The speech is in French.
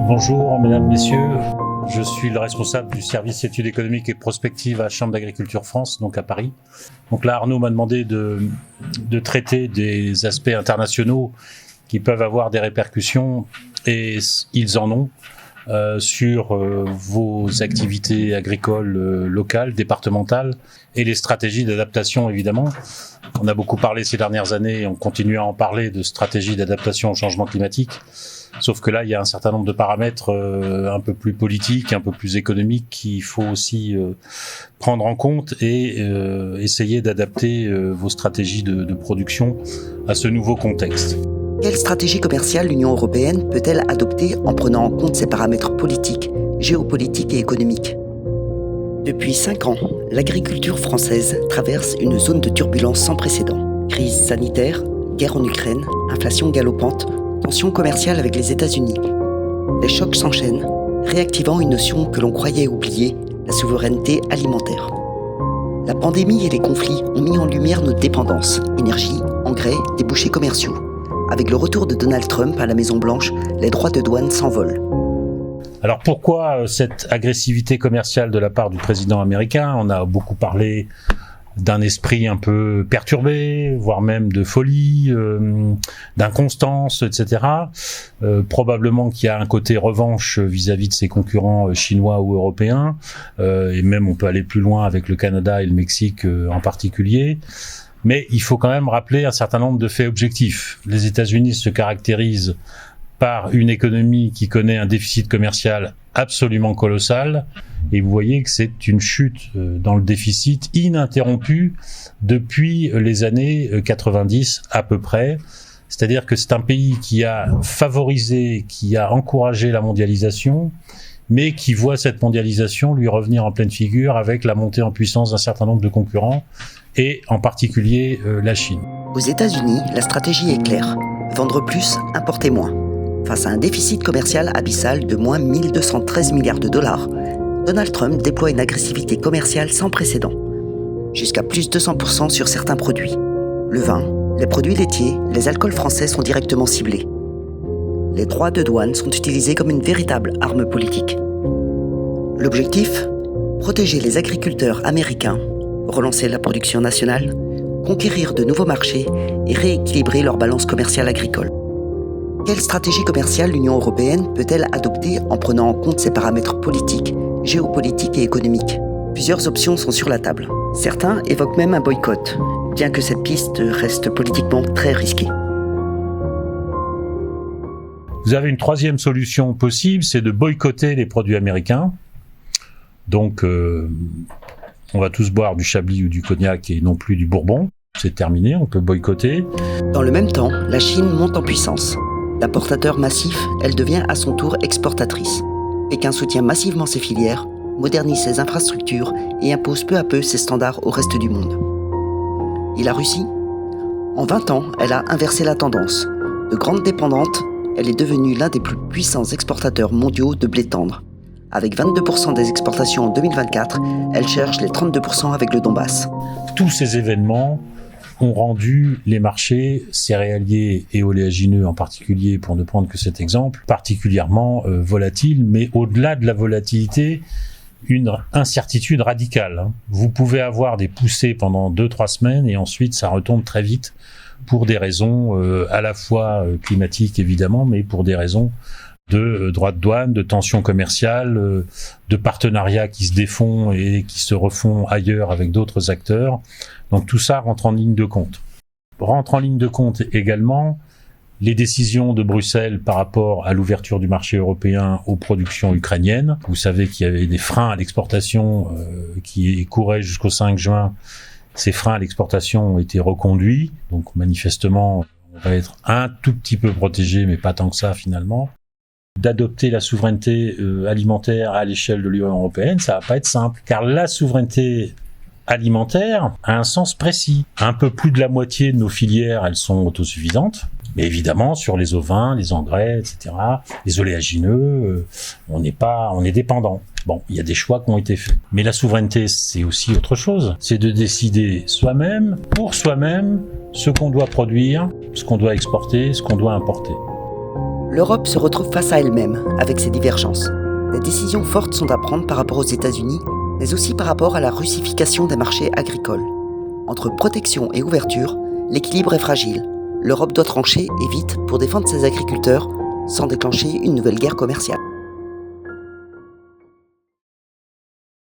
Bonjour mesdames, messieurs, je suis le responsable du service études économiques et prospectives à Chambre d'agriculture France, donc à Paris. Donc là Arnaud m'a demandé de traiter des aspects internationaux qui peuvent avoir des répercussions, et ils en ont, sur vos activités agricoles locales, départementales, et les stratégies d'adaptation évidemment. On a beaucoup parlé ces dernières années, et on continue à en parler, de stratégies d'adaptation au changement climatique. Sauf que là, il y a un certain nombre de paramètres un peu plus politiques, un peu plus économiques qu'il faut aussi prendre en compte et essayer d'adapter vos stratégies de production à ce nouveau contexte. Quelle stratégie commerciale l'Union européenne peut-elle adopter en prenant en compte ces paramètres politiques, géopolitiques et économiques ? Depuis 5 ans, l'agriculture française traverse une zone de turbulence sans précédent. Crise sanitaire, guerre en Ukraine, inflation galopante, tensions commerciales avec les États-Unis. Les chocs s'enchaînent, réactivant une notion que l'on croyait oublier, la souveraineté alimentaire. La pandémie et les conflits ont mis en lumière nos dépendances, énergie, engrais, débouchés commerciaux. Avec le retour de Donald Trump à la Maison-Blanche, les droits de douane s'envolent. Alors pourquoi cette agressivité commerciale de la part du président américain ? On a beaucoup parlé d'un esprit un peu perturbé, voire même de folie, d'inconstance, etc. Probablement qu'il y a un côté revanche vis-à-vis de ses concurrents chinois ou européens, et même on peut aller plus loin avec le Canada et le Mexique en particulier. Mais il faut quand même rappeler un certain nombre de faits objectifs. Les États-Unis se caractérisent par une économie qui connaît un déficit commercial absolument colossal, et vous voyez que c'est une chute dans le déficit ininterrompue depuis les années 90 à peu près. C'est-à-dire que c'est un pays qui a favorisé, qui a encouragé la mondialisation, mais qui voit cette mondialisation lui revenir en pleine figure avec la montée en puissance d'un certain nombre de concurrents, et en particulier la Chine. Aux États-Unis, la stratégie est claire. Vendre plus, importer moins. Face à un déficit commercial abyssal de moins 1213 milliards de dollars, Donald Trump déploie une agressivité commerciale sans précédent. Jusqu'à plus 200% sur certains produits. Le vin, les produits laitiers, les alcools français sont directement ciblés. Les droits de douane sont utilisés comme une véritable arme politique. L'objectif ? Protéger les agriculteurs américains, relancer la production nationale, conquérir de nouveaux marchés et rééquilibrer leur balance commerciale agricole. Quelle stratégie commerciale l'Union européenne peut-elle adopter en prenant en compte ces paramètres politiques, géopolitiques et économiques ? Plusieurs options sont sur la table. Certains évoquent même un boycott, bien que cette piste reste politiquement très risquée. Vous avez une troisième solution possible, c'est de boycotter les produits américains. Donc, on va tous boire du Chablis ou du cognac et non plus du Bourbon. C'est terminé, on peut boycotter. Dans le même temps, la Chine monte en puissance. D'importateur massif, elle devient à son tour exportatrice. Pékin soutient massivement ses filières, modernise ses infrastructures et impose peu à peu ses standards au reste du monde. Et la Russie ? En 20 ans, elle a inversé la tendance. De grande dépendante, elle est devenue l'un des plus puissants exportateurs mondiaux de blé tendre. Avec 22% des exportations en 2024, elle cherche les 32% avec le Donbass. Tous ces événements ont rendu les marchés céréaliers et oléagineux en particulier, pour ne prendre que cet exemple, particulièrement volatiles, mais au-delà de la volatilité, une incertitude radicale. Vous pouvez avoir des poussées pendant 2-3 semaines et ensuite ça retombe très vite pour des raisons à la fois climatiques évidemment, mais pour des raisons de droits de douane, de tensions commerciales, de partenariats qui se défont et qui se refont ailleurs avec d'autres acteurs. Donc tout ça rentre en ligne de compte. Rentre en ligne de compte également les décisions de Bruxelles par rapport à l'ouverture du marché européen aux productions ukrainiennes. Vous savez qu'il y avait des freins à l'exportation qui couraient jusqu'au 5 juin. Ces freins à l'exportation ont été reconduits. Donc manifestement, on va être un tout petit peu protégé, mais pas tant que ça finalement. D'adopter la souveraineté alimentaire à l'échelle de l'Union européenne, ça va pas être simple. Car la souveraineté alimentaire a un sens précis. Un peu plus de la moitié de nos filières, elles sont autosuffisantes. Mais évidemment, sur les ovins, les engrais, etc., les oléagineux, on est dépendant. Bon, il y a des choix qui ont été faits. Mais la souveraineté, c'est aussi autre chose. C'est de décider soi-même, pour soi-même, ce qu'on doit produire, ce qu'on doit exporter, ce qu'on doit importer. L'Europe se retrouve face à elle-même, avec ses divergences. Des décisions fortes sont à prendre par rapport aux États-Unis, mais aussi par rapport à la russification des marchés agricoles. Entre protection et ouverture, l'équilibre est fragile. L'Europe doit trancher et vite pour défendre ses agriculteurs, sans déclencher une nouvelle guerre commerciale.